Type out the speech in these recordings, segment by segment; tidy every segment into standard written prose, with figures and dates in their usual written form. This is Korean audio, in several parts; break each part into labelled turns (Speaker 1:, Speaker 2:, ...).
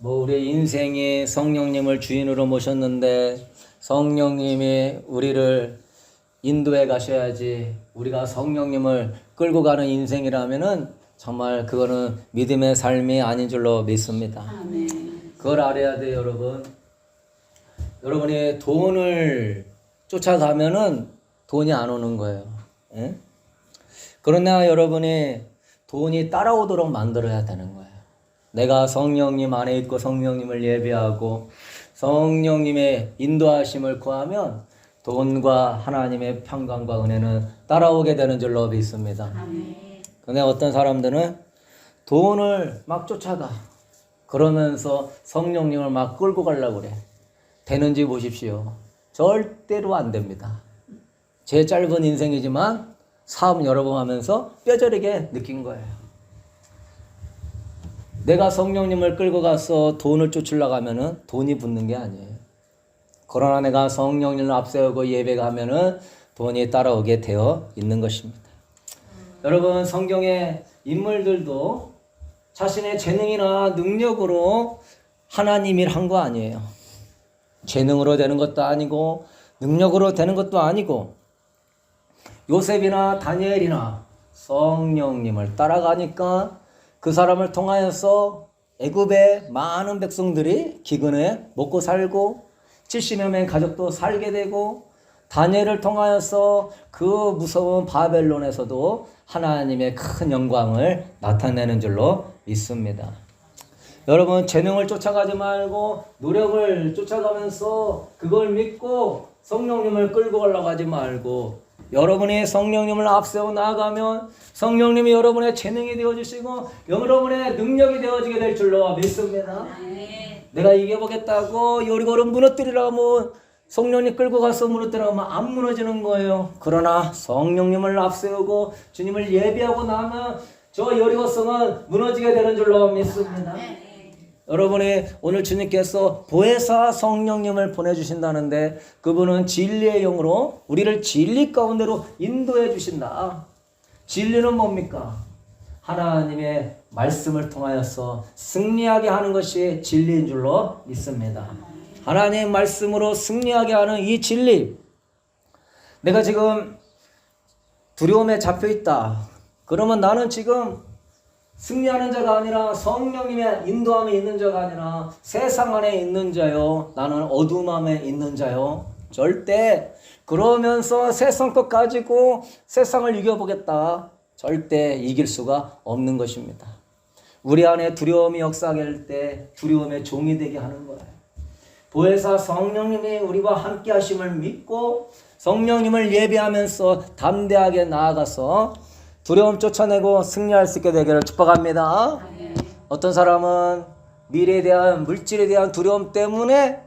Speaker 1: 우리 인생에 성령님을 주인으로 모셨는데 성령님이 우리를 인도해 가셔야지 우리가 성령님을 끌고 가는 인생이라면은 정말 그거는 믿음의 삶이 아닌 줄로 믿습니다.
Speaker 2: 아멘.
Speaker 1: 그걸 알아야 돼요, 여러분. 여러분이 돈을 쫓아가면은 돈이 안 오는 거예요. 예? 그러나 여러분이 돈이 따라오도록 만들어야 되는 거예요. 내가 성령님 안에 있고 성령님을 예배하고 성령님의 인도하심을 구하면 돈과 하나님의 평강과 은혜는 따라오게 되는 줄로 믿습니다. 근데 어떤 사람들은 돈을 막 쫓아가. 그러면서 성령님을 막 끌고 가려고 그래. 되는지 보십시오. 절대로 안 됩니다. 제 짧은 인생이지만 사업 여러 번 하면서 뼈저리게 느낀 거예요. 내가 성령님을 끌고 가서 돈을 쫓으려고 하면은 돈이 붙는 게 아니에요. 그러나 내가 성령님을 앞세우고 예배가 하면은 돈이 따라오게 되어 있는 것입니다. 여러분, 성경의 인물들도 자신의 재능이나 능력으로 하나님 일 한 거 아니에요. 재능으로 되는 것도 아니고 능력으로 되는 것도 아니고 요셉이나 다니엘이나 성령님을 따라가니까 그 사람을 통하여서 애굽의 많은 백성들이 기근에 먹고 살고 70여 명의 가족도 살게 되고 다니엘을 통하여서 그 무서운 바벨론에서도 하나님의 큰 영광을 나타내는 줄로 믿습니다. 여러분, 재능을 쫓아가지 말고 노력을 쫓아가면서 그걸 믿고 성령님을 끌고 가려고 하지 말고 여러분이 성령님을 앞세워 나아가면 성령님이 여러분의 재능이 되어주시고 여러분의 능력이 되어지게 될 줄로 믿습니다. 내가 이겨보겠다고 여리고를 무너뜨리라고 성령님 끌고 가서 무너뜨리라고 안 무너지는 거예요. 그러나 성령님을 앞세우고 주님을 예배하고 나면 저 여리고성은 무너지게 되는 줄로 믿습니다. 여러분이 오늘 주님께서 보혜사 성령님을 보내주신다는데 그분은 진리의 영으로 우리를 진리 가운데로 인도해 주신다. 진리는 뭡니까? 하나님의 말씀을 통하여서 승리하게 하는 것이 진리인 줄로 믿습니다. 하나님의 말씀으로 승리하게 하는 이 진리. 내가 지금 두려움에 잡혀 있다. 그러면 나는 지금 승리하는 자가 아니라 성령님의 인도함에 있는 자가 아니라 세상 안에 있는 자요. 나는 어두움 안에 있는 자요. 절대 그러면서 세상 것 가지고 세상을 이겨보겠다. 절대 이길 수가 없는 것입니다. 우리 안에 두려움이 역사하게 할 때 두려움의 종이 되게 하는 거예요. 보혜사 성령님이 우리와 함께 하심을 믿고 성령님을 예배하면서 담대하게 나아가서 두려움 쫓아내고 승리할 수 있게 되기를 축복합니다. 어떤 사람은 미래에 대한 물질에 대한 두려움 때문에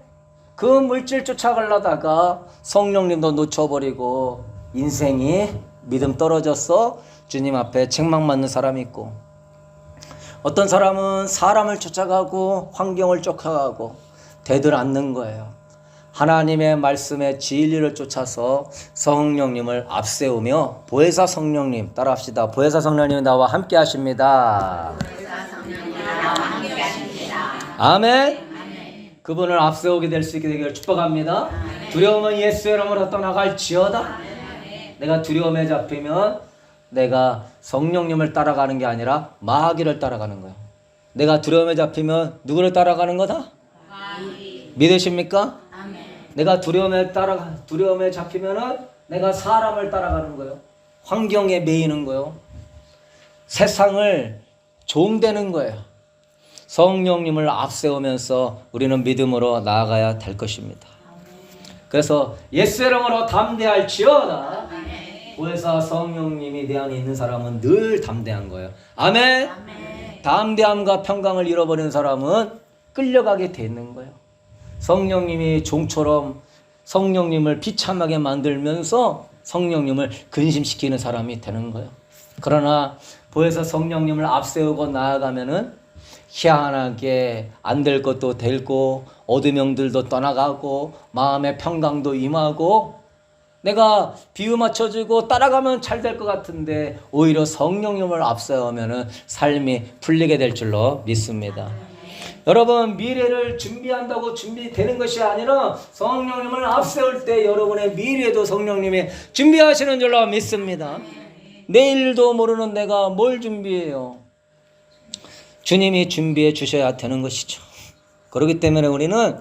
Speaker 1: 그 물질 쫓아가려다가 성령님도 놓쳐버리고 인생이 믿음 떨어져서 주님 앞에 책망받는 사람이 있고 어떤 사람은 사람을 쫓아가고 환경을 쫓아가고 되들 않는 거예요. 하나님의 말씀의 진리를 쫓아서 성령님을 앞세우며 보혜사 성령님 따라합시다. 보혜사 성령님 나와 함께 하십니다. 아멘. 그분을 앞세우게 될 수 있게 되기를 축복합니다. 두려움은 예수의 이름으로 떠나갈지어다. 내가 두려움에 잡히면 내가 성령님을 따라가는 게 아니라 마귀를 따라가는 거예요. 내가 두려움에 잡히면 누구를 따라가는 거다? 믿으십니까? 내가 두려움에 잡히면은 내가 사람을 따라가는 거예요. 환경에 매이는 거예요. 세상을 종되는 거예요. 성령님을 앞세우면서 우리는 믿음으로 나아가야 될 것입니다. 그래서 예수의 이름으로 담대할지어다. 보혜사 성령님이 내 안에 있는 사람은 늘 담대한 거예요. 아멘. 담대함과 평강을 잃어버리는 사람은 끌려가게 돼 있는 거예요. 성령님이 종처럼 성령님을 비참하게 만들면서 성령님을 근심시키는 사람이 되는 거예요. 그러나 보혜사 성령님을 앞세우고 나아가면은 희한하게 안 될 것도 되고 어두명들도 떠나가고 마음의 평강도 임하고 내가 비유 맞춰주고 따라가면 잘 될 것 같은데 오히려 성령님을 앞세우면은 삶이 풀리게 될 줄로 믿습니다. 여러분 미래를 준비한다고 준비되는 것이 아니라 성령님을 앞세울 때 여러분의 미래도 성령님이 준비하시는 줄로 믿습니다. 내일도 모르는 내가 뭘 준비해요? 주님이 준비해 주셔야 되는 것이죠. 그렇기 때문에 우리는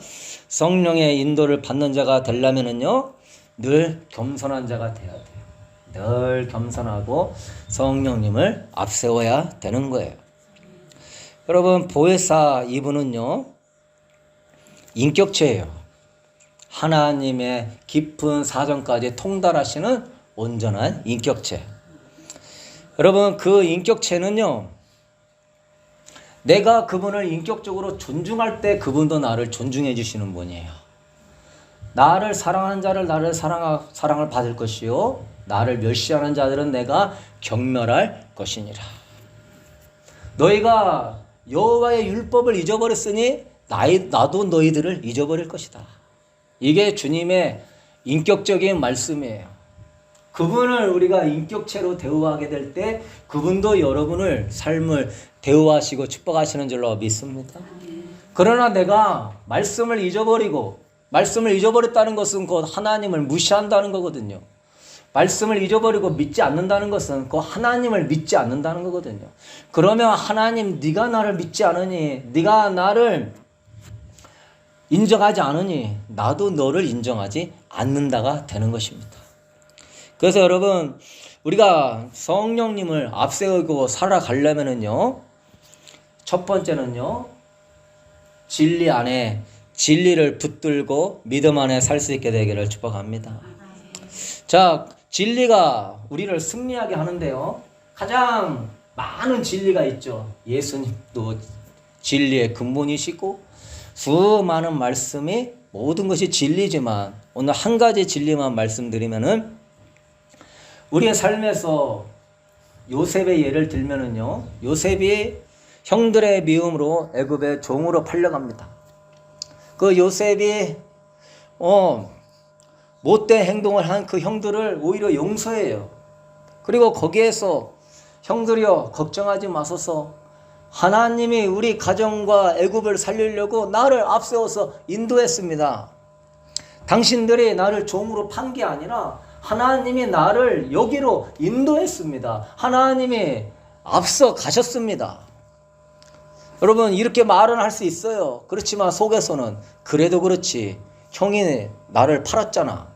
Speaker 1: 성령의 인도를 받는 자가 되려면은요, 늘 겸손한 자가 돼야 돼요. 늘 겸손하고 성령님을 앞세워야 되는 거예요. 여러분, 보혜사 이분은요, 인격체예요. 하나님의 깊은 사정까지 통달하시는 온전한 인격체. 여러분, 그 인격체는요, 내가 그분을 인격적으로 존중할 때 그분도 나를 존중해 주시는 분이에요. 나를 사랑하는 자를 나를 사랑을 받을 것이요, 나를 멸시하는 자들은 내가 경멸할 것이니라. 너희가 여호와의 율법을 잊어버렸으니 나도 너희들을 잊어버릴 것이다. 이게 주님의 인격적인 말씀이에요. 그분을 우리가 인격체로 대우하게 될 때 그분도 여러분을 삶을 대우하시고 축복하시는 줄로 믿습니다. 그러나 내가 말씀을 잊어버렸다는 것은 곧 하나님을 무시한다는 거거든요. 말씀을 잊어버리고 믿지 않는다는 것은 그 하나님을 믿지 않는다는 거거든요. 그러면 하나님, 네가 나를 믿지 않으니, 네가 나를 인정하지 않으니 나도 너를 인정하지 않는다가 되는 것입니다. 그래서 여러분, 우리가 성령님을 앞세우고 살아가려면은요, 첫 번째는요, 진리 안에 진리를 붙들고 믿음 안에 살 수 있게 되기를 축복합니다. 자, 진리가 우리를 승리하게 하는데요, 가장 많은 진리가 있죠. 예수님도 진리의 근본이시고 수많은 말씀이 모든 것이 진리지만 오늘 한 가지 진리만 말씀드리면은, 우리의 삶에서 요셉의 예를 들면은요, 요셉이 형들의 미움으로 애굽의 종으로 팔려갑니다. 그 요셉이 못된 행동을 한 그 형들을 오히려 용서해요. 그리고 거기에서 형들이여 걱정하지 마소서, 하나님이 우리 가정과 애굽을 살리려고 나를 앞세워서 인도했습니다. 당신들이 나를 종으로 판 게 아니라 하나님이 나를 여기로 인도했습니다. 하나님이 앞서 가셨습니다. 여러분, 이렇게 말은 할 수 있어요. 그렇지만 속에서는 그래도 그렇지, 형이 나를 팔았잖아,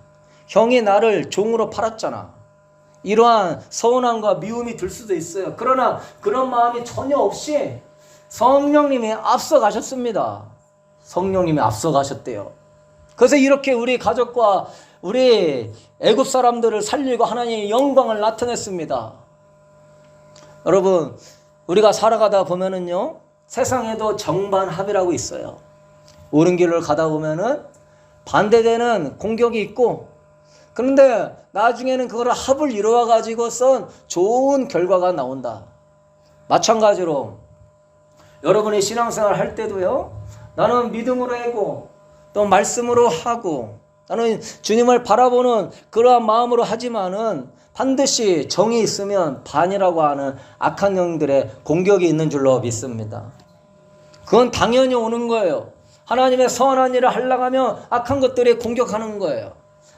Speaker 1: 형이 나를 종으로 팔았잖아, 이러한 서운함과 미움이 들 수도 있어요. 그러나 그런 마음이 전혀 없이 성령님이 앞서 가셨습니다. 성령님이 앞서 가셨대요. 그래서 이렇게 우리 가족과 우리 애굽 사람들을 살리고 하나님의 영광을 나타냈습니다. 여러분, 우리가 살아가다 보면은요, 세상에도 정반합이라고 있어요. 옳은 길을 가다 보면은 반대되는 공격이 있고, 그런데 나중에는 그거를 합을 이루어 가지고선 좋은 결과가 나온다. 마찬가지로 여러분이 신앙생활 할 때도요, 나는 믿음으로 하고 또 말씀으로 하고 나는 주님을 바라보는 그러한 마음으로 하지만은 반드시 정이 있으면 반이라고 하는 악한 영들의 공격이 있는 줄로 믿습니다. 그건 당연히 오는 거예요. 하나님의 선한 일을 하려고 하면 악한 것들이 공격하는 거예요.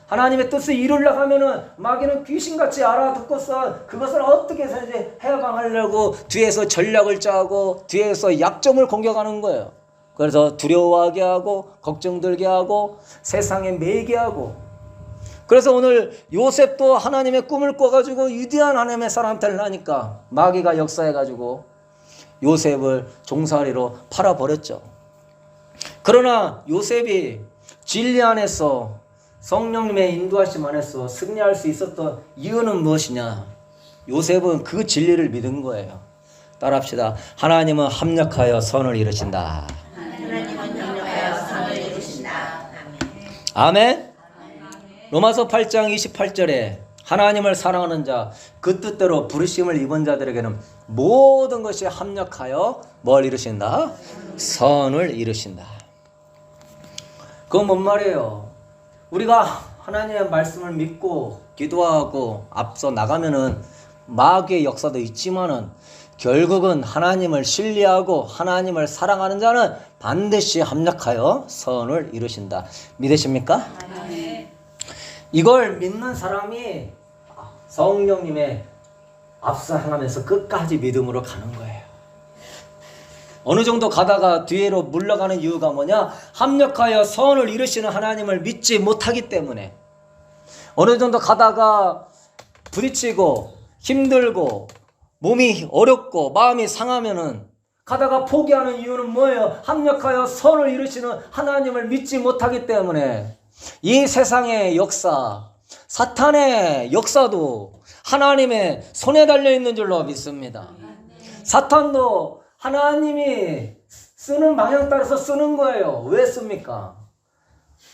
Speaker 1: 하나님의 뜻을 이루려고 하면은 마귀는 귀신같이 알아듣고서 그것을 어떻게 해서든지 해방하려고 뒤에서 전략을 짜고 뒤에서 약점을 공격하는 거예요. 그래서 두려워하게 하고 걱정 들게 하고 세상에 매이게 하고. 그래서 오늘 요셉도 하나님의 꿈을 꿔가지고 위대한 하나님의 사람 되려니까 마귀가 역사해가지고 요셉을 종살이로 팔아버렸죠. 그러나 요셉이 진리 안에서 성령님의 인도하심 안에서 승리할 수 있었던 이유는 무엇이냐? 요셉은 그 진리를 믿은 거예요. 따라합시다. 하나님은 합력하여 선을 이루신다. 아멘. 로마서 8장 28절에 하나님을 사랑하는 자, 그 뜻대로 부르심을 입은 자들에게는 모든 것이 합력하여 뭘 이루신다? 선을 이루신다. 그건 뭔 말이에요? 우리가 하나님의 말씀을 믿고 기도하고 앞서 나가면은 마귀의 역사도 있지만은 결국은 하나님을 신뢰하고 하나님을 사랑하는 자는 반드시 합력하여 선을 이루신다. 믿으십니까? 이걸 믿는 사람이 성령님의 앞서 행하면서 끝까지 믿음으로 가는 거예요. 어느 정도 가다가 뒤로 물러가는 이유가 뭐냐? 합력하여 선을 이루시는 하나님을 믿지 못하기 때문에. 어느 정도 가다가 부딪히고 힘들고 몸이 어렵고 마음이 상하면은 가다가 포기하는 이유는 뭐예요? 합력하여 선을 이루시는 하나님을 믿지 못하기 때문에. 이 세상의 역사, 사탄의 역사도 하나님의 손에 달려있는 줄로 믿습니다. 사탄도 하나님이 쓰는 방향 따라서 쓰는 거예요. 왜 씁니까?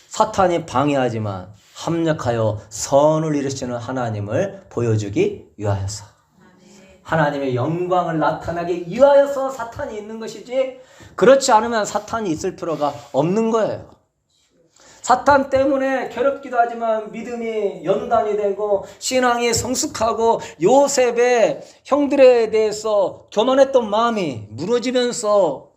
Speaker 1: 사탄이 방해하지만 합력하여 선을 이루시는 하나님을 보여주기 위하여서, 하나님의 영광을 나타나기 위하여서 사탄이 있는 것이지, 그렇지 않으면 사탄이 있을 필요가 없는 거예요. 사탄 때문에 괴롭기도 하지만 믿음이 연단이 되고 신앙이 성숙하고 요셉의 형들에 대해서 교만했던 마음이 무너지면서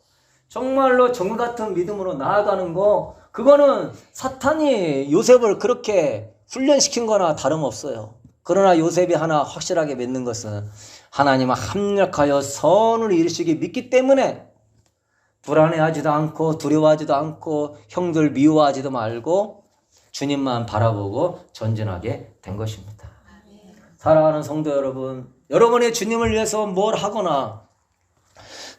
Speaker 1: 정말로 정말 같은 믿음으로 나아가는 거, 그거는 사탄이 요셉을 그렇게 훈련시킨 거나 다름없어요. 그러나 요셉이 하나 확실하게 믿는 것은 하나님과 합력하여 선을 이루시기 믿기 때문에 불안해하지도 않고 두려워하지도 않고 형들 미워하지도 말고 주님만 바라보고 전진하게 된 것입니다. 사랑하는 성도 여러분, 여러분의 주님을 위해서 뭘 하거나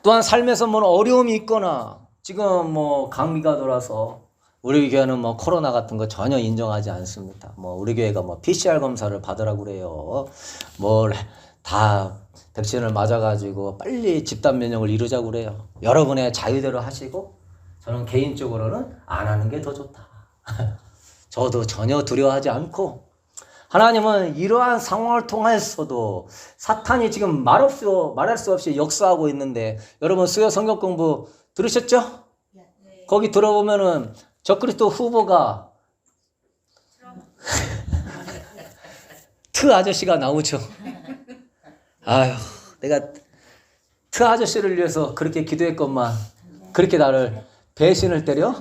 Speaker 1: 또한 삶에서 뭐 어려움이 있거나, 지금 뭐 감기가 돌아서 우리 교회는 뭐 코로나 같은 거 전혀 인정하지 않습니다. 뭐 우리 교회가 뭐 PCR 검사를 받으라고 그래요. 뭘 다 백신을 맞아가지고 빨리 집단 면역을 이루자고 그래요. 여러분의 자유대로 하시고, 저는 개인적으로는 안 하는 게 더 좋다. 저도 전혀 두려워하지 않고, 하나님은 이러한 상황을 통해서도 사탄이 지금 말할 수 없이 역사하고 있는데, 여러분 수요 성경 공부 들으셨죠? 네. 거기 들어보면은 적그리스도 후보가 트 아저씨가 나오죠. 아휴, 내가 트 아저씨를 위해서 그렇게 기도했건만 그렇게 나를 배신을 때려?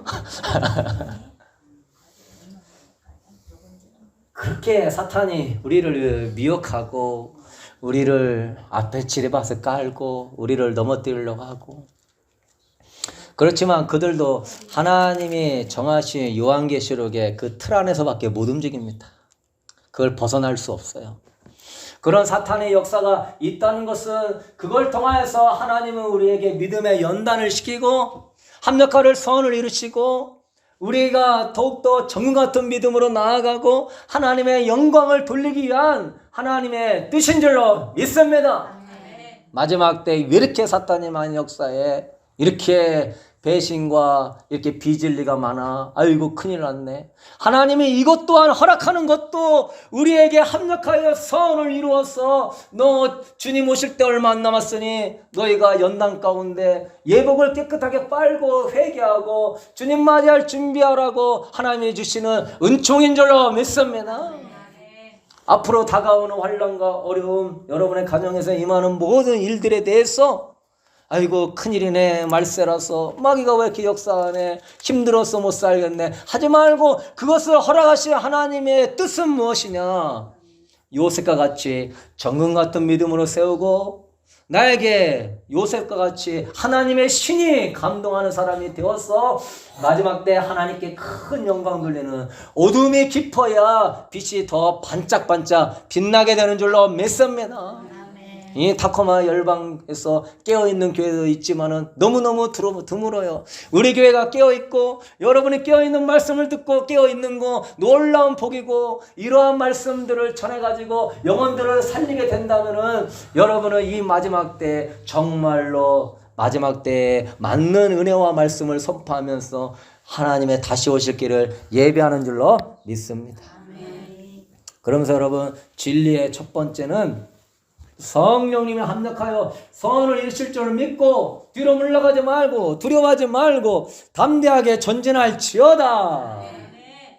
Speaker 1: 그렇게 사탄이 우리를 미혹하고 우리를 앞에 지뢰밭을 깔고 우리를 넘어뜨리려고 하고, 그렇지만 그들도 하나님이 정하신 요한계시록의 그 틀 안에서밖에 못 움직입니다. 그걸 벗어날 수 없어요. 그런 사탄의 역사가 있다는 것은 그걸 통하여서 하나님은 우리에게 믿음의 연단을 시키고 합력하를 선을 이루시고 우리가 더욱더 정금 같은 믿음으로 나아가고 하나님의 영광을 돌리기 위한 하나님의 뜻인 줄로 믿습니다. 마지막 때 왜 이렇게 사탄이 많은 역사에 이렇게 배신과 이렇게 비진리가 많아? 아이고 큰일 났네. 하나님이 이것 또한 허락하는 것도 우리에게 합력하여 선을 이루어서 너 주님 오실 때 얼마 안 남았으니 너희가 연단 가운데 예복을 깨끗하게 빨고 회개하고 주님 맞이할 준비하라고 하나님이 주시는 은총인 줄로 믿습니다. 앞으로 다가오는 환난과 어려움, 여러분의 가정에서 임하는 모든 일들에 대해서 아이고 큰일이네, 말세라서 마귀가 왜 이렇게 역사하네, 힘들어서 못 살겠네 하지 말고 그것을 허락하신 하나님의 뜻은 무엇이냐, 요셉과 같이 정금 같은 믿음으로 세우고 나에게 요셉과 같이 하나님의 신이 감동하는 사람이 되어서 마지막 때 하나님께 큰 영광 돌리는, 어둠이 깊어야 빛이 더 반짝반짝 빛나게 되는 줄로 믿습니다. 이 타코마 열방에서 깨어있는 교회도 있지만은 너무너무 드물어요. 우리 교회가 깨어있고 여러분이 깨어있는 말씀을 듣고 깨어있는 거 놀라운 복이고, 이러한 말씀들을 전해가지고 영혼들을 살리게 된다면은 여러분은 이 마지막 때 정말로 마지막 때에 맞는 은혜와 말씀을 선포하면서 하나님의 다시 오실 길을 예배하는 줄로 믿습니다. 그러면서 여러분, 진리의 첫 번째는 성령님이 합력하여 선을 이루실 줄 믿고 뒤로 물러가지 말고 두려워하지 말고 담대하게 전진할지어다.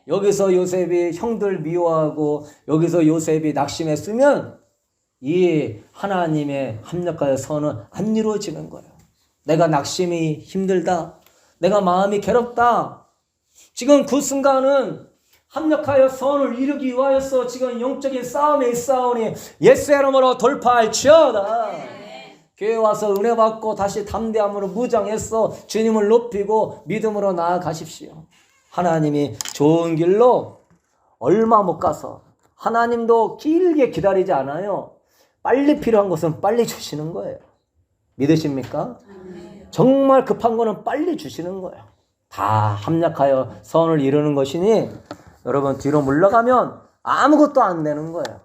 Speaker 1: 여기서 요셉이 형들 미워하고 여기서 요셉이 낙심했으면 이 하나님의 합력하여 선은 안 이루어지는 거예요. 내가 낙심이 힘들다. 내가 마음이 괴롭다. 지금 그 순간은 합력하여 선을 이루기 위하여서 지금 영적인 싸움에 있사오니 예수의 이름으로 돌파할지어다. 교회 와서 은혜 받고 다시 담대함으로 무장해서 주님을 높이고 믿음으로 나아가십시오. 하나님이 좋은 길로 얼마 못 가서 하나님도 길게 기다리지 않아요. 빨리 필요한 것은 빨리 주시는 거예요. 믿으십니까? 정말 급한 거는 빨리 주시는 거예요. 다 합력하여 선을 이루는 것이니 여러분 뒤로 물러가면 아무것도 안 되는 거예요.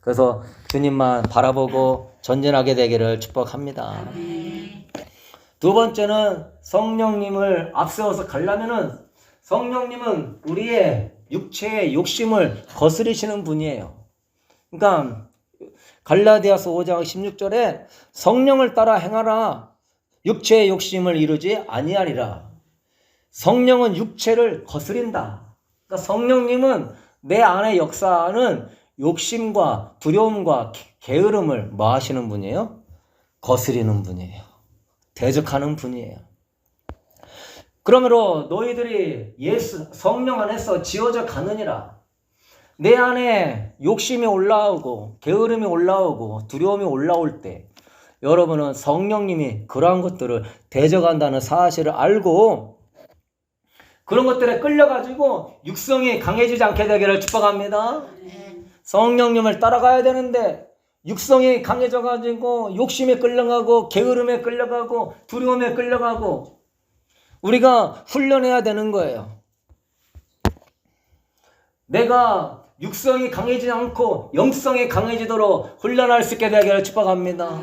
Speaker 1: 그래서 주님만 바라보고 전진하게 되기를 축복합니다. 두 번째는 성령님을 앞세워서 가려면은 성령님은 우리의 육체의 욕심을 거스리시는 분이에요. 그러니까 갈라디아서 5장 16절에 성령을 따라 행하라. 육체의 욕심을 이루지 아니하리라. 성령은 육체를 거스린다. 그러니까 성령님은 내 안에 역사하는 욕심과 두려움과 게으름을 뭐 하시는 분이에요? 거스리는 분이에요. 대적하는 분이에요. 그러므로 너희들이 예수 성령 안에서 지어져 가느니라. 내 안에 욕심이 올라오고 게으름이 올라오고 두려움이 올라올 때 여러분은 성령님이 그러한 것들을 대적한다는 사실을 알고 그런 것들에 끌려가지고 육성이 강해지지 않게 되기를 축복합니다. 성령님을 따라가야 되는데 육성이 강해져가지고 욕심에 끌려가고 게으름에 끌려가고 두려움에 끌려가고 우리가 훈련해야 되는 거예요. 내가 육성이 강해지지 않고 영성이 강해지도록 훈련할 수 있게 되기를 축복합니다.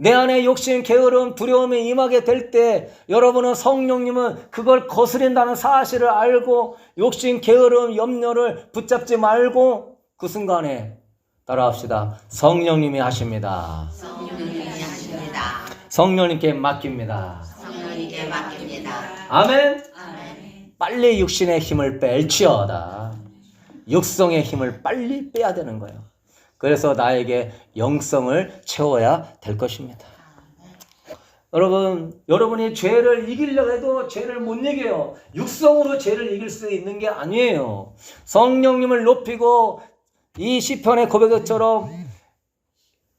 Speaker 1: 내 안에 욕심, 게으름, 두려움이 임하게 될 때 여러분은 성령님은 그걸 거스린다는 사실을 알고 욕심, 게으름, 염려를 붙잡지 말고 그 순간에 따라합시다. 성령님이 하십니다.
Speaker 2: 성령님이 하십니다.
Speaker 1: 성령님께 맡깁니다.
Speaker 2: 성령님께 맡깁니다.
Speaker 1: 아멘.
Speaker 2: 아멘.
Speaker 1: 빨리 육신의 힘을 뺄지어다. 육성의 힘을 빨리 빼야 되는 거예요. 그래서 나에게 영성을 채워야 될 것입니다. 여러분이 죄를 이기려고 해도 죄를 못 이겨요. 육성으로 죄를 이길 수 있는 게 아니에요. 성령님을 높이고 이 시편의 고백처럼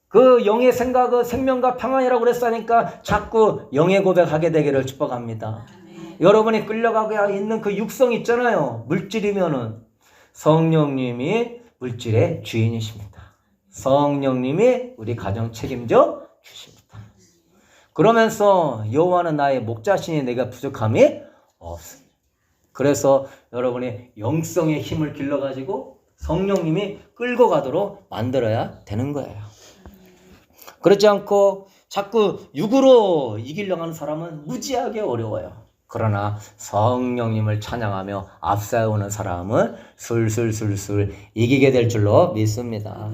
Speaker 1: 그 영의 생각은 생명과 평안이라고 그랬으니까 자꾸 영의 고백하게 되기를 축복합니다. 여러분이 끌려가고 있는 그 육성 있잖아요. 물질이면은 성령님이 물질의 주인이십니다. 성령님이 우리 가정 책임져 주십니다. 그러면서 여호와는 나의 목자시니 내가 부족함이 없습니다. 그래서 여러분이 영성의 힘을 길러가지고 성령님이 끌고 가도록 만들어야 되는 거예요. 그렇지 않고 자꾸 육으로 이기려고 하는 사람은 무지하게 어려워요. 그러나 성령님을 찬양하며 앞세우는 사람은 술술술술 이기게 될 줄로 믿습니다.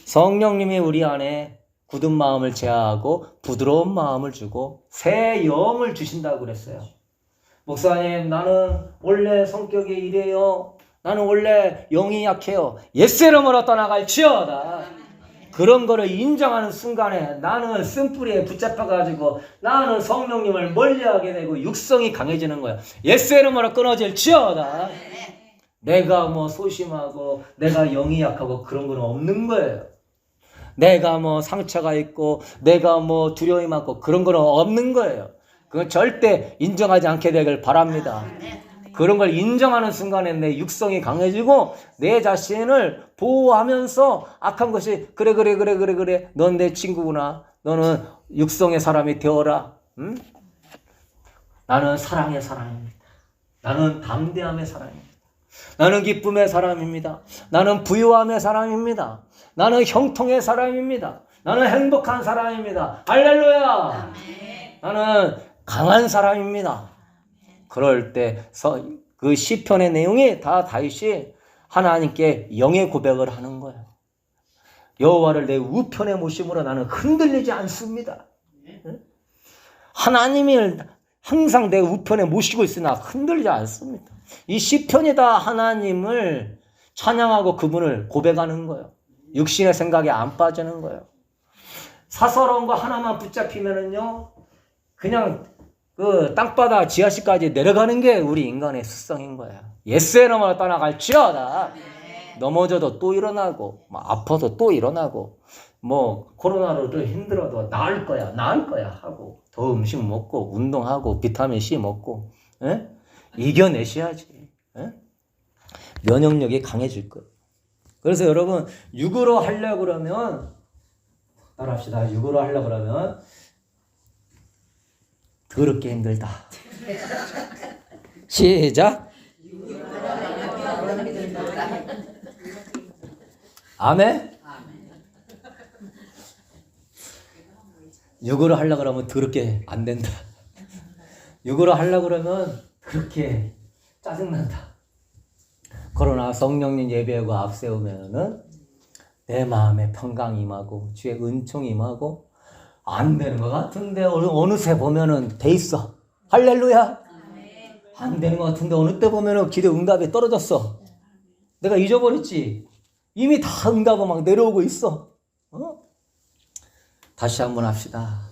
Speaker 1: 성령님이 우리 안에 굳은 마음을 제하하고 부드러운 마음을 주고 새 영을 주신다고 그랬어요. 목사님, 나는 원래 성격이 이래요. 나는 원래 영이 약해요. 예수의 이름으로 떠나갈지어다. 그런 거를 인정하는 순간에 나는 쓴뿌리에 붙잡혀가지고 나는 성령님을 멀리하게 되고 육성이 강해지는 거야. 예수의 이름으로 끊어질지어다. 내가 뭐 소심하고 내가 영이 약하고 그런 건 없는 거예요. 내가 뭐 상처가 있고 내가 뭐 두려움이 많고 그런 건 없는 거예요. 그건 절대 인정하지 않게 되길 바랍니다. 그런 걸 인정하는 순간에 내 육성이 강해지고 내 자신을 보호하면서 악한 것이 그래 넌 내 친구구나. 너는 육성의 사람이 되어라. 응? 나는 사랑의 사람입니다. 나는 담대함의 사람입니다. 나는 기쁨의 사람입니다. 나는 부유함의 사람입니다. 나는 형통의 사람입니다. 나는 행복한 사람입니다. 할렐루야. 나는 강한 사람입니다. 그럴 때 그 시편의 내용이 다 다윗이 하나님께 영의 고백을 하는 거예요. 여호와를 내 우편에 모심으로 나는 흔들리지 않습니다. 하나님을 항상 내 우편에 모시고 있으나 흔들리지 않습니다. 이 시편이 다 하나님을 찬양하고 그분을 고백하는 거예요. 육신의 생각에 안 빠지는 거예요. 사사로운 거 하나만 붙잡히면은요, 그냥 그 땅바닥 지하실까지 내려가는 게 우리 인간의 습성인 거야. 예스에너만 떠나갈지어다. 넘어져도 또 일어나고, 뭐 아파도 또 일어나고, 뭐 코로나로 힘들어도 나을 거야 하고, 더 음식 먹고, 운동하고, 비타민 C 먹고, 에? 이겨내셔야지. 에? 면역력이 강해질 거예요. 그래서 여러분, 육으로 하려고 그러면, 따라합시다. 육으로 하려고 그러면, 더럽게 힘들다. 시작. 아멘. 육으로 하려고 그러면 더럽게 안 된다. 육으로 하려고 그러면 그렇게 짜증난다. 그러나 성령님 예배하고 앞세우면은 내 마음에 평강이 임하고 주의 은총이 임하고 안 되는 것 같은데 어느새 보면은 돼 있어. 할렐루야. 안 되는 것 같은데 어느 때 보면은 기도 응답이 떨어졌어. 내가 잊어버렸지. 이미 다 응답은 막 내려오고 있어. 어? 다시 한번 합시다.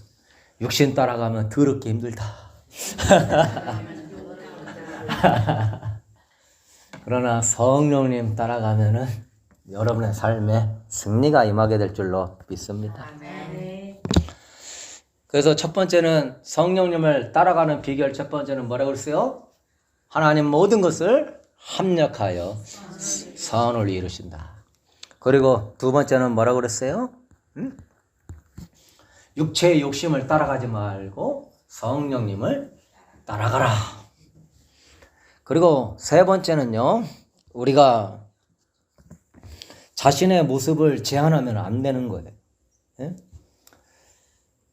Speaker 1: 육신 따라가면 더럽게 힘들다. 그러나 성령님 따라가면은 여러분의 삶에 승리가 임하게 될 줄로 믿습니다. 그래서 첫 번째는 성령님을 따라가는 비결, 첫 번째는 뭐라고 그랬어요? 하나님 모든 것을 합력하여 선을 이루신다. 그리고 두 번째는 뭐라고 그랬어요? 육체의 욕심을 따라가지 말고 성령님을 따라가라. 그리고 세 번째는요, 우리가 자신의 모습을 제한하면 안 되는 거예요. 예?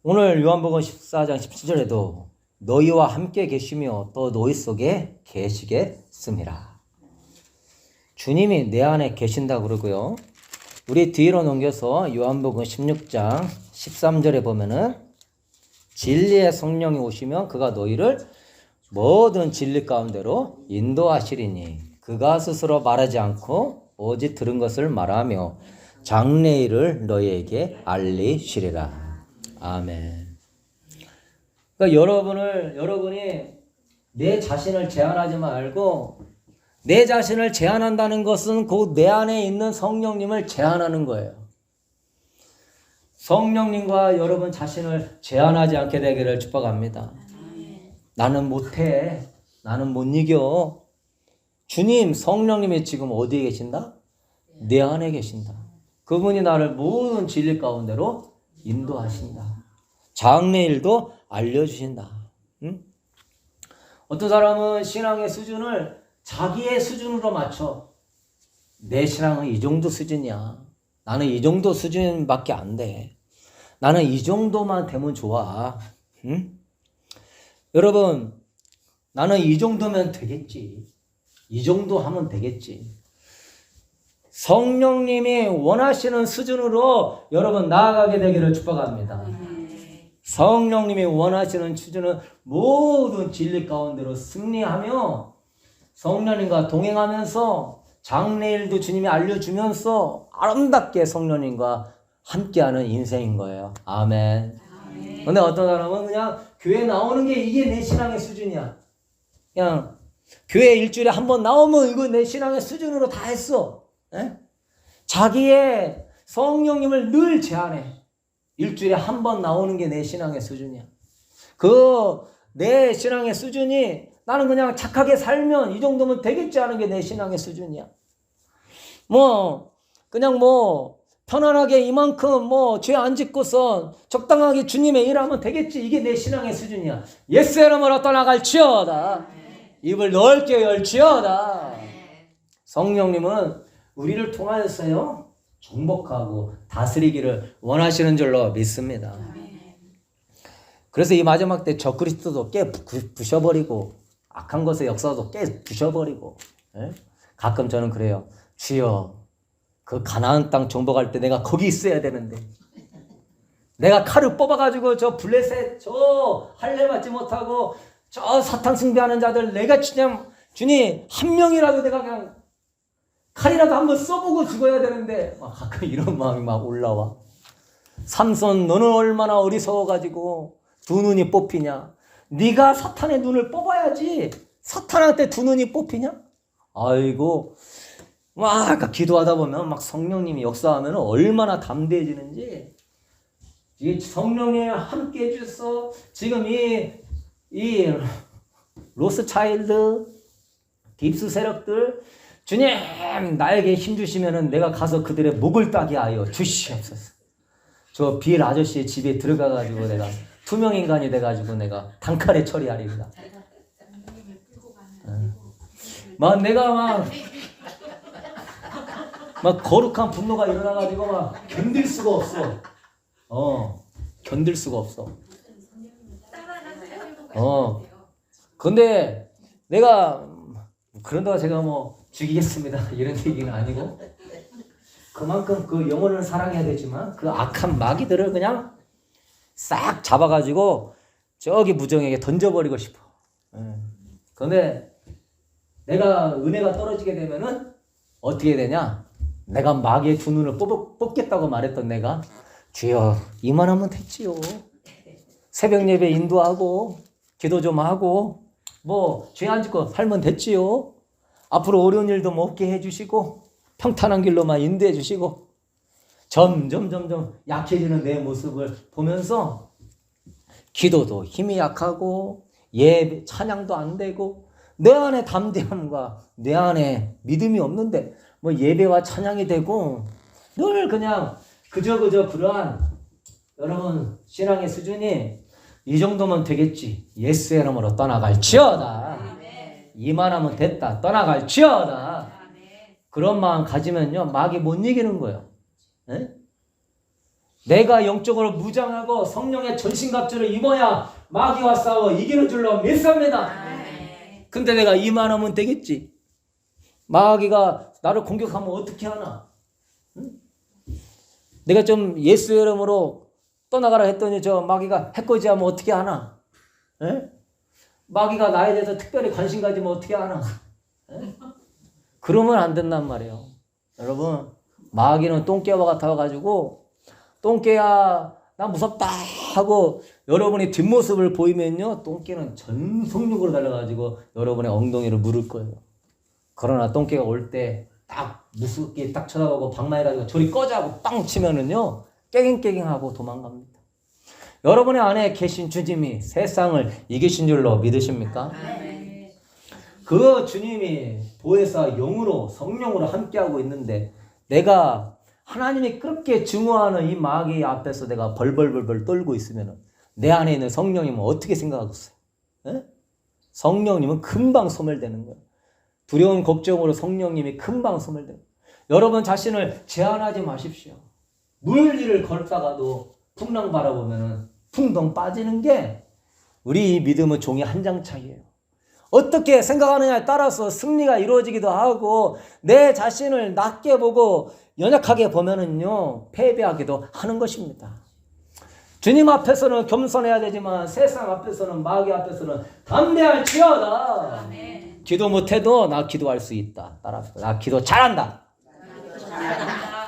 Speaker 1: 오늘 요한복음 14장 17절에도 너희와 함께 계시며 또 너희 속에 계시겠습니다. 주님이 내 안에 계신다고 그러고요. 우리 뒤로 넘겨서 요한복음 16장 13절에 보면은 진리의 성령이 오시면 그가 너희를 모든 진리 가운데로 인도하시리니 그가 스스로 말하지 않고 오직 들은 것을 말하며 장래일을 너희에게 알리시리라. 아멘. 그러니까 여러분이 내 자신을 제한하지 말고 내 자신을 제한한다는 것은 곧 내 안에 있는 성령님을 제한하는 거예요. 성령님과 여러분 자신을 제한하지 않게 되기를 축복합니다. 나는 못해. 나는 못 이겨. 주님, 성령님이 지금 어디에 계신다? 내 안에 계신다. 그분이 나를 모든 진리 가운데로 인도하신다. 장래일도 알려주신다. 응? 어떤 사람은 신앙의 수준을 자기의 수준으로 맞춰. 내 신앙은 이 정도 수준이야. 나는 이 정도 수준밖에 안 돼. 나는 이 정도만 되면 좋아. 응? 여러분, 나는 이 정도면 되겠지. 이 정도 하면 되겠지. 성령님이 원하시는 수준으로 여러분 나아가게 되기를 축복합니다. 성령님이 원하시는 수준은 모든 진리 가운데로 승리하며 성령님과 동행하면서 장래일도 주님이 알려주면서 아름답게 성령님과 함께하는 인생인 거예요. 아멘. 근데 어떤 사람은 그냥 교회 나오는 게 이게 내 신앙의 수준이야. 그냥 교회 일주일에 한 번 나오면 이거 내 신앙의 수준으로 다 했어. 에? 자기의 성령님을 늘 제한해. 일주일에 한 번 나오는 게 내 신앙의 수준이야. 내 신앙의 수준이 나는 그냥 착하게 살면 이 정도면 되겠지 하는 게 내 신앙의 수준이야. 그냥 편안하게 이만큼 죄 안 짓고서 적당하게 주님의 일하면 되겠지. 이게 내 신앙의 수준이야. 예수의 이름으로 떠나갈지어다. 입을 넓게 열지어다. 성령님은 우리를 통하여서요 정복하고 다스리기를 원하시는 줄로 믿습니다. 그래서 이 마지막 때 적그리스도도 깨 부셔버리고 악한 것의 역사도 깨 부셔버리고. 가끔 저는 그래요. 주여, 그 가나안 땅 정복할 때 내가 거기 있어야 되는데 내가 칼을 뽑아가지고 저 블레셋 저 할례 받지 못하고 저 사탕 숭배하는 자들 내가 주님 한 명이라도 내가 그냥 칼이라도 한번 써보고 죽어야 되는데 막 가끔 이런 마음이 막 올라와. 삼손, 너는 얼마나 어리석어가지고 두 눈이 뽑히냐? 네가 사탄의 눈을 뽑아야지 사탄한테 두 눈이 뽑히냐? 아이고, 막 기도하다 보면 막 성령님이 역사하면 얼마나 담대해지는지. 이 성령이 함께 해주셔서 지금 이 로스차일드 깁스 세력들, 주님 나에게 힘 주시면은 내가 가서 그들의 목을 따게 하여 주시옵소서. 저 빌 아저씨의 집에 들어가가지고 내가 투명인간이 돼가지고 내가 단칼에 처리하리입니다. 막 내가 막 거룩한 분노가 일어나가지고 막 견딜 수가 없어. 견딜 수가 없어. 근데 내가 그런다고 제가 뭐 죽이겠습니다 이런 얘기는 아니고, 그만큼 그 영혼을 사랑해야 되지만 그 악한 마귀들을 그냥 싹 잡아가지고 저기 무정에게 던져버리고 싶어. 그런데 내가 은혜가 떨어지게 되면은 어떻게 되냐? 내가 마귀의 두 눈을 뽑겠다고 말했던 내가, 주여 이만하면 됐지요. 새벽 예배 인도하고 기도 좀 하고 뭐 죄 안 짓고 살면 됐지요. 앞으로 어려운 일도 뭐 없게 해주시고 평탄한 길로만 인도해 주시고, 점점 약해지는 내 모습을 보면서 기도도 힘이 약하고 예배 찬양도 안 되고 내 안에 담대함과 내 안에 믿음이 없는데 뭐 예배와 찬양이 되고 늘 그냥 그저 그러한, 여러분 신앙의 수준이 이 정도면 되겠지. 예수의 이름으로 떠나갈지어다. 이만하면 됐다. 떠나갈지어다. 그런 마음 가지면요 마귀 못 이기는 거예요. 에? 내가 영적으로 무장하고 성령의 전신갑주를 입어야 마귀와 싸워 이기는 줄로 믿습니다. 근데 내가 이만하면 되겠지. 마귀가 나를 공격하면 어떻게 하나? 응? 내가 좀 예수의 이름으로 떠나가라 했더니 저 마귀가 해코지하면 어떻게 하나? 에? 마귀가 나에 대해서 특별히 관심 가지면 어떻게 하나? 에? 그러면 안 된단 말이에요. 여러분, 마귀는 똥개와 같아가지고 똥개야 나 무섭다 하고 여러분이 뒷모습을 보이면요 똥개는 전속력으로 달려가지고 여러분의 엉덩이를 물을 거예요. 그러나 똥개가 올 때 딱 무섭게 딱 쳐다보고 방망이가지고 저리 꺼져 하고 빵 치면은요 깨갱깨갱하고 도망갑니다. 여러분의 안에 계신 주님이 세상을 이기신 줄로 믿으십니까? 그 주님이 보혜사 영으로 성령으로 함께하고 있는데 내가 하나님이 그렇게 증오하는 이 마귀 앞에서 내가 벌벌벌 떨고 있으면 내 안에 있는 성령님은 어떻게 생각하겠어요? 에? 성령님은 금방 소멸되는 거예요. 두려운 걱정으로 성령님이 금방 소멸되는 거예요. 여러분 자신을 제한하지 마십시오. 물 위를 걷다가도 풍랑 바라보면 풍덩 빠지는 게 우리 이 믿음은 종이 한 장 차이예요. 어떻게 생각하느냐에 따라서 승리가 이루어지기도 하고 내 자신을 낮게 보고 연약하게 보면은요 패배하기도 하는 것입니다. 주님 앞에서는 겸손해야 되지만 세상 앞에서는 마귀 앞에서는 담대할지어다. 기도 못해도 나 기도할 수 있다. 따라서 나 기도 잘한다.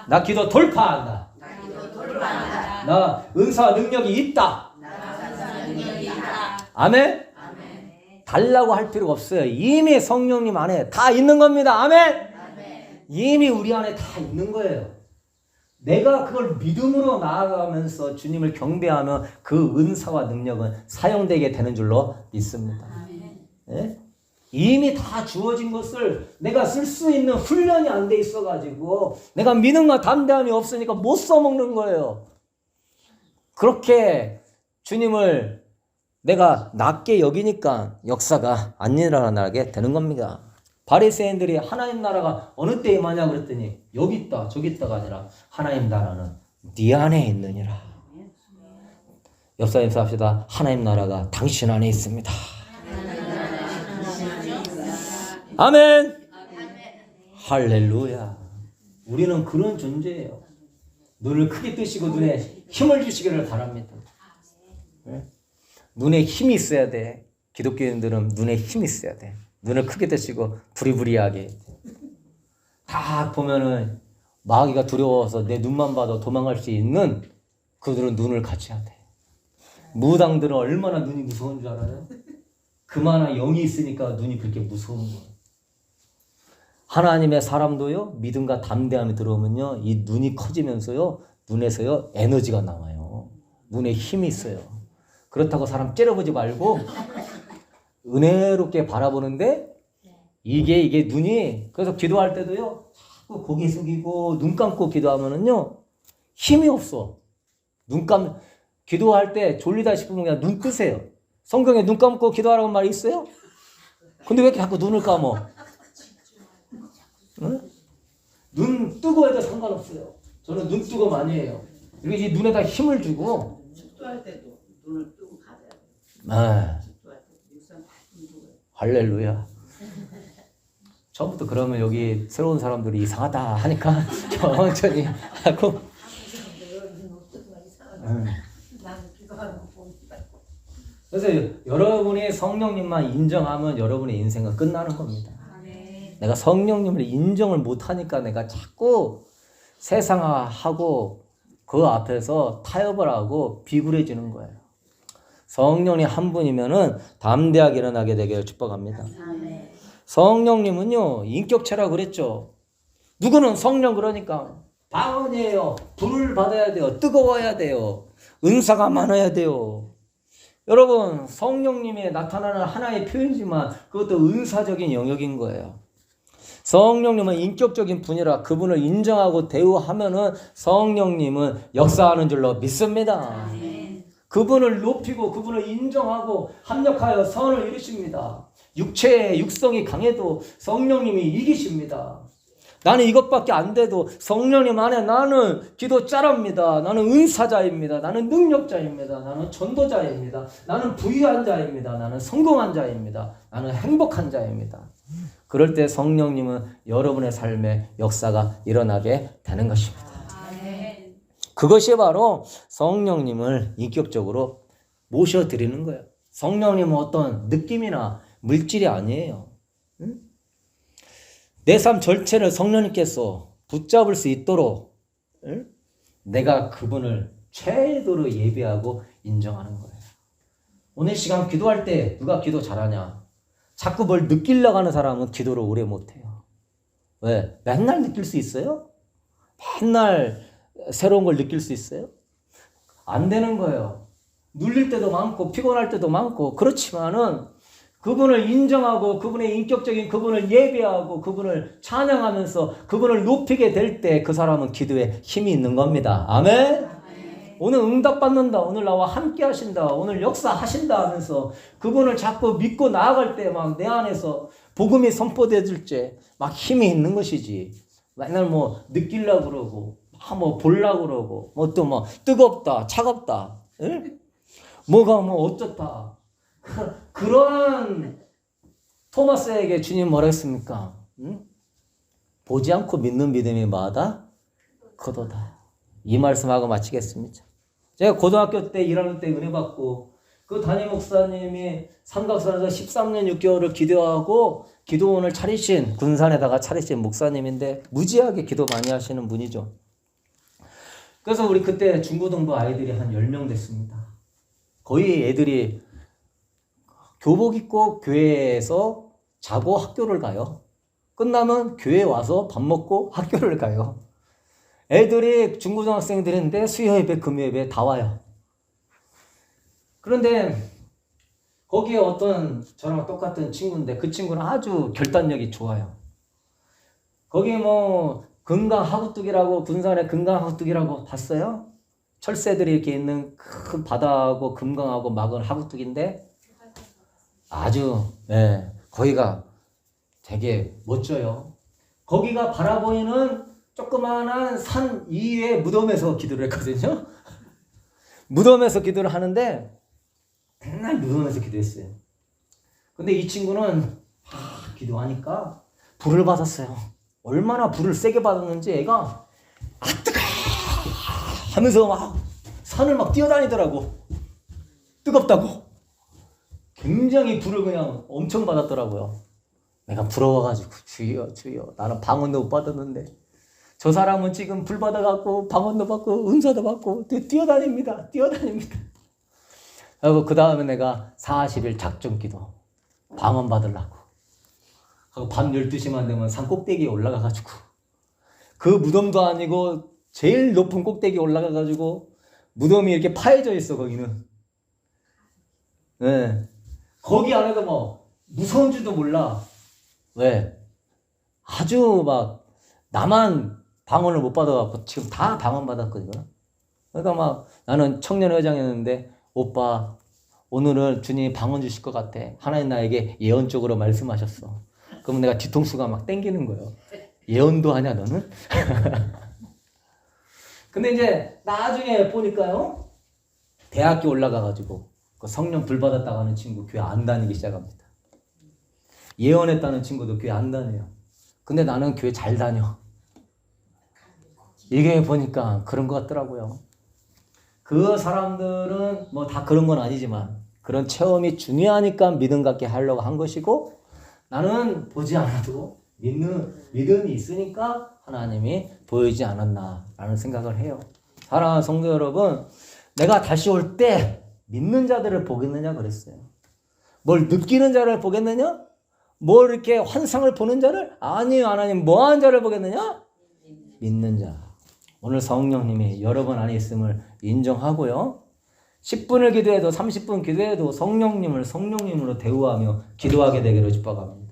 Speaker 1: 나 기도 돌파한다. 나 은사 능력이 있다. 아멘. 달라고 할 필요가 없어요. 이미 성령님 안에 다 있는 겁니다. 아멘. 이미 우리 안에 다 있는 거예요. 내가 그걸 믿음으로 나아가면서 주님을 경배하며 그 은사와 능력은 사용되게 되는 줄로 믿습니다. 네? 이미 다 주어진 것을 내가 쓸 수 있는 훈련이 안 돼 있어가지고 내가 믿음과 담대함이 없으니까 못 써먹는 거예요. 그렇게 주님을 내가 낮게 여기니까 역사가 안 일어나게 되는 겁니다. 바리새인들이 하나님 나라가 어느 때에 임하냐 그랬더니 여기 있다 저기 있다가 아니라 하나님 나라는 네 안에 있느니라. 옆사람 합시다. 하나님 나라가 당신 안에 있습니다. 아멘. 할렐루야. 우리는 그런 존재예요. 눈을 크게 뜨시고 눈에 힘을 주시기를 바랍니다. 네? 눈에 힘이 있어야 돼. 기독교인들은 눈에 힘이 있어야 돼. 눈을 크게 뜨시고 부리부리하게 딱 보면은 마귀가 두려워서 내 눈만 봐도 도망갈 수 있는 그들은 눈을 갖춰야 돼. 무당들은 얼마나 눈이 무서운 줄 알아요? 그만한 영이 있으니까 눈이 그렇게 무서운 거예요. 하나님의 사람도요, 믿음과 담대함이 들어오면요, 이 눈이 커지면서요, 눈에서요, 에너지가 나와요. 눈에 힘이 있어요. 그렇다고 사람 째려보지 말고 은혜롭게 바라보는데 이게 눈이, 그래서 기도할 때도요, 자꾸 고개 숙이고 눈 감고 기도하면은요, 힘이 없어. 기도할 때 졸리다 싶으면 그냥 눈 뜨세요. 성경에 눈 감고 기도하라는 말이 있어요? 근데 왜 이렇게 자꾸 눈을 감어? 응? 눈 뜨고 해도 상관없어요. 저는 눈 뜨고 많이 해요. 이렇게 이 눈에다 힘을 주고.
Speaker 3: 축도할 때도 눈을 뜨고 가져야 돼.
Speaker 1: 아,
Speaker 3: 축도할 때 일상 다 뜨고.
Speaker 1: 할렐루야. 처음부터 그러면 여기 새로운 사람들이 이상하다 하니까 천천히 하고.
Speaker 3: 나는 기도하는 거 보니까.
Speaker 1: 그래서 여러분이 성령님만 인정하면 여러분의 인생은 끝나는 겁니다. 내가 성령님을 인정을 못하니까 내가 자꾸 세상화하고 그 앞에서 타협을 하고 비굴해지는 거예요. 성령님 한 분이면은 담대하게 일어나게 되기를 축복합니다. 성령님은요, 인격체라고 그랬죠. 누구는 성령 그러니까 방언이에요. 불을 받아야 돼요. 뜨거워야 돼요. 은사가 많아야 돼요. 여러분, 성령님이 나타나는 하나의 표현이지만 그것도 은사적인 영역인 거예요. 성령님은 인격적인 분이라 그분을 인정하고 대우하면은 성령님은 역사하는 줄로 믿습니다. 그분을 높이고 그분을 인정하고 합력하여 선을 이루십니다. 육체의 육성이 강해도 성령님이 이기십니다. 나는 이것밖에 안 돼도 성령님 안에 나는 기도자랍니다. 나는 은사자입니다. 나는 능력자입니다. 나는 전도자입니다. 나는 부유한 자입니다. 나는 성공한 자입니다. 나는 행복한 자입니다. 그럴 때 성령님은 여러분의 삶에 역사가 일어나게 되는 것입니다. 그것이 바로 성령님을 인격적으로 모셔드리는 거예요. 성령님은 어떤 느낌이나 물질이 아니에요. 응? 내 삶 전체를 성령님께서 붙잡을 수 있도록, 응? 내가 그분을 최대로 예배하고 인정하는 거예요. 오늘 시간 기도할 때 누가 기도 잘하냐? 자꾸 뭘 느끼려고 하는 사람은 기도를 오래 못해요. 왜? 맨날 느낄 수 있어요? 맨날 새로운 걸 느낄 수 있어요? 안 되는 거예요. 눌릴 때도 많고 피곤할 때도 많고, 그렇지만은 그분을 인정하고 그분의 인격적인 그분을 예배하고 그분을 찬양하면서 그분을 높이게 될 때 그 사람은 기도에 힘이 있는 겁니다. 아멘? 오늘 응답받는다. 오늘 나와 함께 하신다. 오늘 역사하신다 하면서 그분을 자꾸 믿고 나아갈 때 막 내 안에서 복음이 선포되질 때 막 힘이 있는 것이지. 맨날 뭐 느끼려고 그러고 뭐 보려고 그러고 뭐 또 뭐 뜨겁다 차갑다 응? 뭐가 뭐 어쩌다 그러한 토마스에게 주님 뭐라 했습니까? 응? 보지 않고 믿는 믿음이 뭐하다? 거도다. 이 말씀하고 마치겠습니다. 제가 고등학교 때 일하는 때 은혜 받고 그 담임 목사님이 삼각산에서 13년 6개월을 기도하고 기도원을 차리신, 군산에다가 차리신 목사님인데 무지하게 기도 많이 하시는 분이죠. 그래서 우리 그때 중고등부 아이들이 한 10명 됐습니다. 거의 애들이 교복 입고 교회에서 자고 학교를 가요. 끝나면 교회 와서 밥 먹고 학교를 가요. 애들이 중고등학생들인데 수요예배, 금요예배 다 와요. 그런데 거기에 어떤 저랑 똑같은 친구인데 그 친구는 아주 결단력이 좋아요. 거기 뭐 금강하구뚝이라고, 군산에 금강하구뚝이라고 봤어요? 철새들이 이렇게 있는 큰 바다하고 금강하고 막은 하구뚝인데 아주 거기가 되게 멋져요. 거기가 바라보이는 조그마한 산 위에 무덤에서 기도를 했거든요. 무덤에서 기도를 하는데 맨날 무덤에서 기도했어요. 근데 이 친구는 기도하니까 불을 받았어요. 얼마나 불을 세게 받았는지 애가 뜨거 하면서 막 산을 막 뛰어다니더라고. 뜨겁다고. 굉장히 불을 그냥 엄청 받았더라고요. 내가 부러워가지고 주여 주여 나는 방언도 못 받았는데 저 사람은 지금 불 받아갖고 방언도 받고 은사도 받고 뛰어다닙니다. 그리고 그 다음에 내가 40일 작정기도 방언 받으려고 하고 밤 12시만 되면 산 꼭대기에 올라가가지고 그 무덤도 아니고 제일 높은 꼭대기에 올라가가지고 무덤이 이렇게 파여져 있어 거기는. 네. 거기 안에도 뭐 무서운 줄도 몰라. 왜? 아주 막 나만 방언을 못 받아갖고 지금 다 방언 받았거든. 그러니까 막 나는 청년회장이었는데 오빠 오늘은 주님이 방언 주실 것 같아. 하나님 나에게 예언적으로 말씀하셨어. 그러면 내가 뒤통수가 막 땡기는 거예요. 예언도 하냐 너는? 근데 이제 나중에 보니까요. 대학교 올라가가지고 그 성령 불 받았다고 하는 친구 교회 안 다니기 시작합니다. 예언했다는 친구도 교회 안 다녀요. 근데 나는 교회 잘 다녀. 이게 보니까 그런 것 같더라고요. 그 사람들은 뭐 다 그런 건 아니지만 그런 체험이 중요하니까 믿음 갖게 하려고 한 것이고 나는 보지 않아도 믿음이 있으니까 하나님이 보이지 않았나라는 생각을 해요. 사랑하는 성도 여러분, 내가 다시 올 때 믿는 자들을 보겠느냐 그랬어요. 뭘 느끼는 자를 보겠느냐? 뭘 이렇게 환상을 보는 자를? 아니요, 하나님 뭐하는 자를 보겠느냐? 믿는 자. 오늘 성령님이 여러분 안에 있음을 인정하고요. 10분을 기도해도 30분 기도해도 성령님으로 대우하며 기도하게 되기를 축복합니다.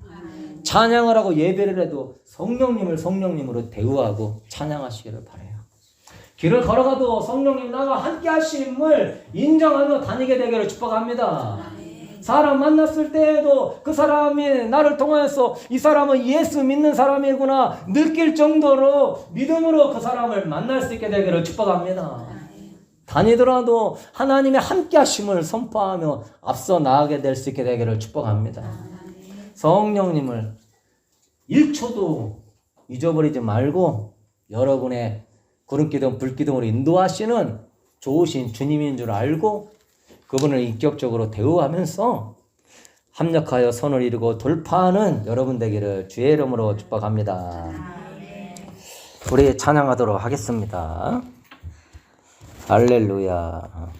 Speaker 1: 찬양을 하고 예배를 해도 성령님으로 대우하고 찬양하시기를 바라요. 길을 걸어가도 성령님 나와 함께 하심을 인정하며 다니게 되기를 축복합니다. 사람 만났을 때에도 그 사람이 나를 통하여서 이 사람은 예수 믿는 사람이구나 느낄 정도로 믿음으로 그 사람을 만날 수 있게 되기를 축복합니다. 다니더라도 하나님의 함께 하심을 선포하며 앞서 나가게 될 수 있게 되기를 축복합니다. 성령님을 1초도 잊어버리지 말고 여러분의 구름기둥 불기둥으로 인도하시는 좋으신 주님인 줄 알고 그분을 인격적으로 대우하면서 합력하여 선을 이루고 돌파하는 여러분 되기를 주의 이름으로 축복합니다. 우리 찬양하도록 하겠습니다. 할렐루야.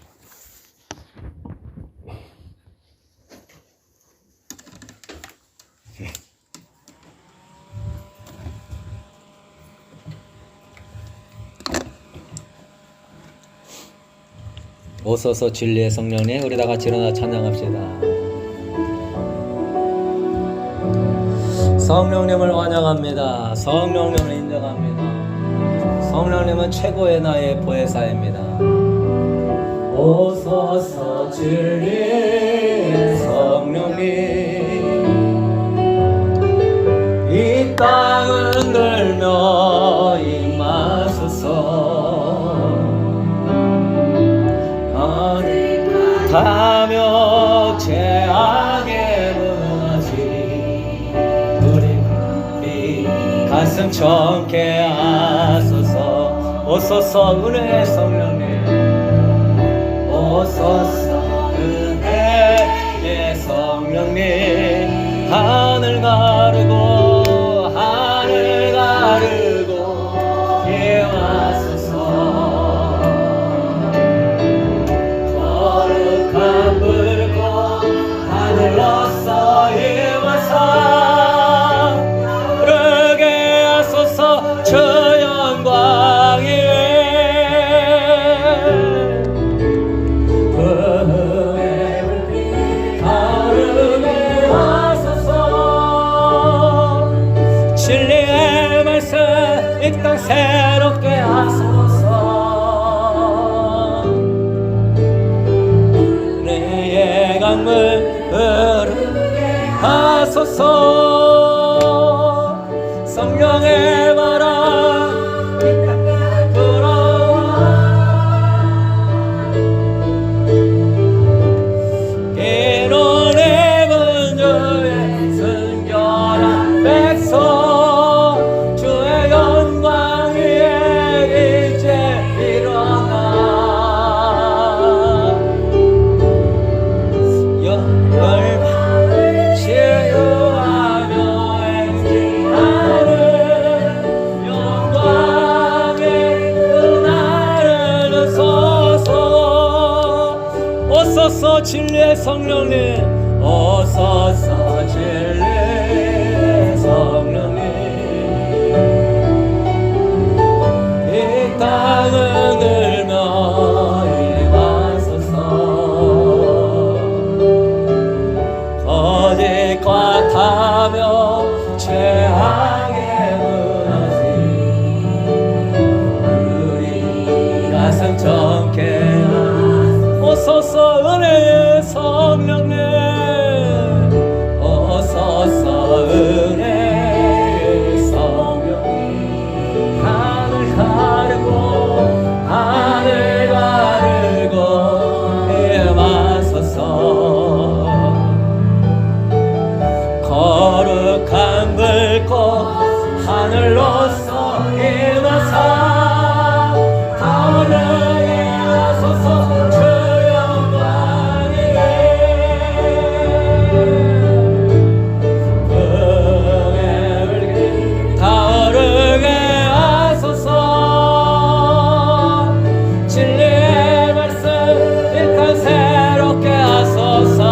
Speaker 1: 오소서 진리의 성령님, 우리 다 같이 일어나 찬양합시다. 성령님을 환영합니다. 성령님을 인정합니다. 성령님은 최고의 나의 보혜사입니다. 오소서 진리의 성령님, 이 땅을 흔들며 임하소서. 탐욕 죄악에 무너지 우리 가슴 청케 하소서. 오소서 은혜의 성령님, 오소서 은혜의 성령님, 하늘 가르고 하늘 가르고 예와소서. 거룩한 불고 하늘로서 예와서 흐르게 하소서. 주 영광 위에 부흥의 불빛 가르게 하소서. 진리의 말씀 이 땅 새롭게 하소서. 은혜의 강물 흐르게 하소서. 성령의 바람 이 땅에 불어와 기론의 분주의 순결한 백성, 주의 영광 위에 이제 일어나 열방을 치유하며 흑암 긁고 하늘로서 임하사 가을에 하소서 주 영광이네 붕에 불길 가을에 하소서 진리의 말씀 일단 새롭게 하소서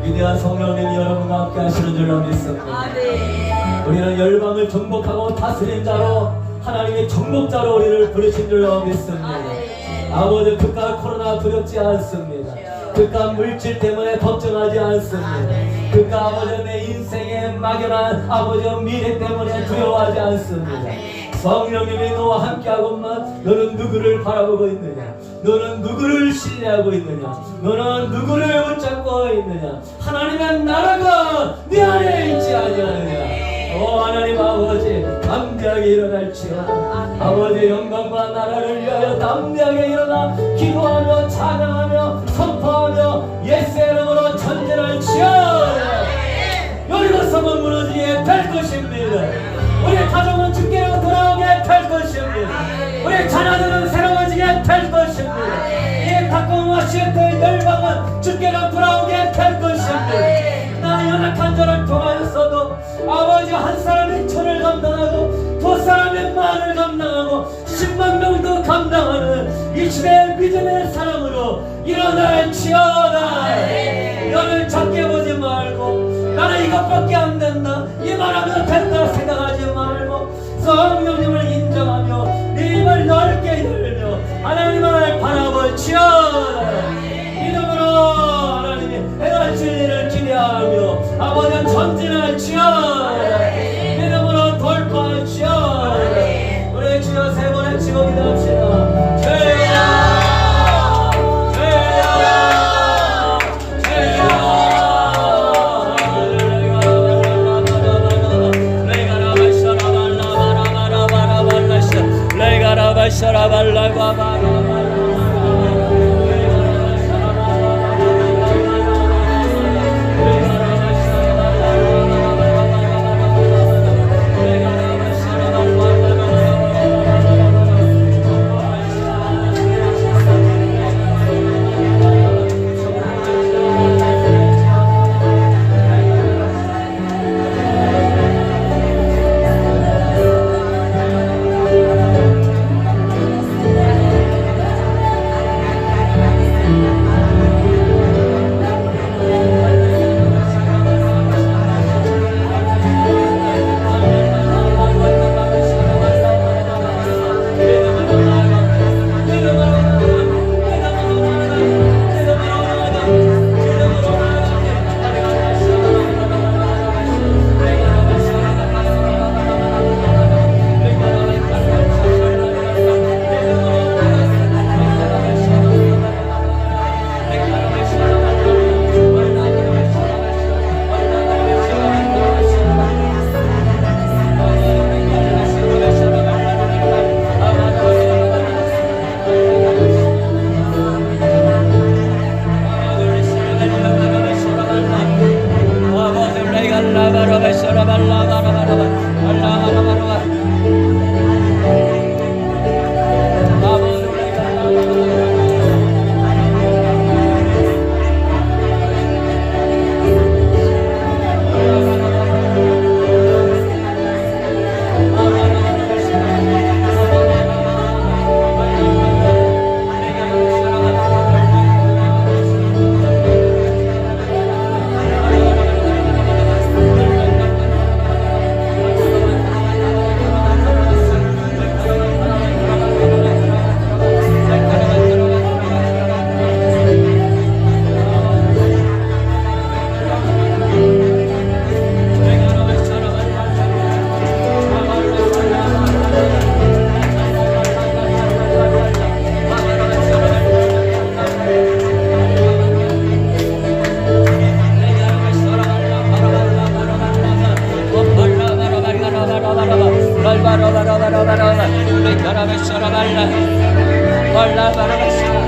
Speaker 1: 위대한 성령님이 여러분과 함께 하시는 줄로 믿습니다. 우리는 열방을 정복하고 다스린 자로 하나님의 정복자로 우리를 부르신 줄로 믿습니다. 아버지 그깟 코로나 두렵지 않습니다. 그깟 물질 때문에 걱정하지 않습니다. 그깟 아버지 내 인생의 막연한 아버지 미래 때문에 두려워하지 않습니다. 성령님이 너와 함께하고만 너는 누구를 바라보고 있느냐? 너는 누구를 신뢰하고 있느냐? 너는 누구를 붙잡고 있느냐? 하나님의 나라가 네 안에 있지 아니하느냐? 오 하나님 아버지 담대하게 일어날지어다. 아버지 영광과 나라를 위하여 담대하게 일어나 기도하며 찬양하며 선포하며 예수의 이름으로 전진할지어다. 여리고 성은 무너지게 될 것입니다. 우리 가정은 주께로 돌아오게 될 것입니다. 우리 자녀들은 새로워지게 될 것입니다. 이 바꿈과 시애틀 열방은 주께로 돌아오게 될 것입니다. 나 연약한 자를 통하였어도 아버지 한 사람이 천을 감당하고 두 사람의 만을 감당하고 10만 명도 감당하는 이 시대의 믿음의 사람으로 일어날지어다. 너를 작게 보지 말고 나는 이것밖에 안 된다 이 말하면 된다 생각하지 말고 성령님을 인정하며 네 입을 넓게 열며 하나님을 바라볼지어다. 믿음으로 하나님이 행하실 일을 기대하며 아버지는 전진할지어다. 믿음으로 돌파할지어다. 우리 주여 세 번의 치고 기도합시다. 주여 발라 발라 발라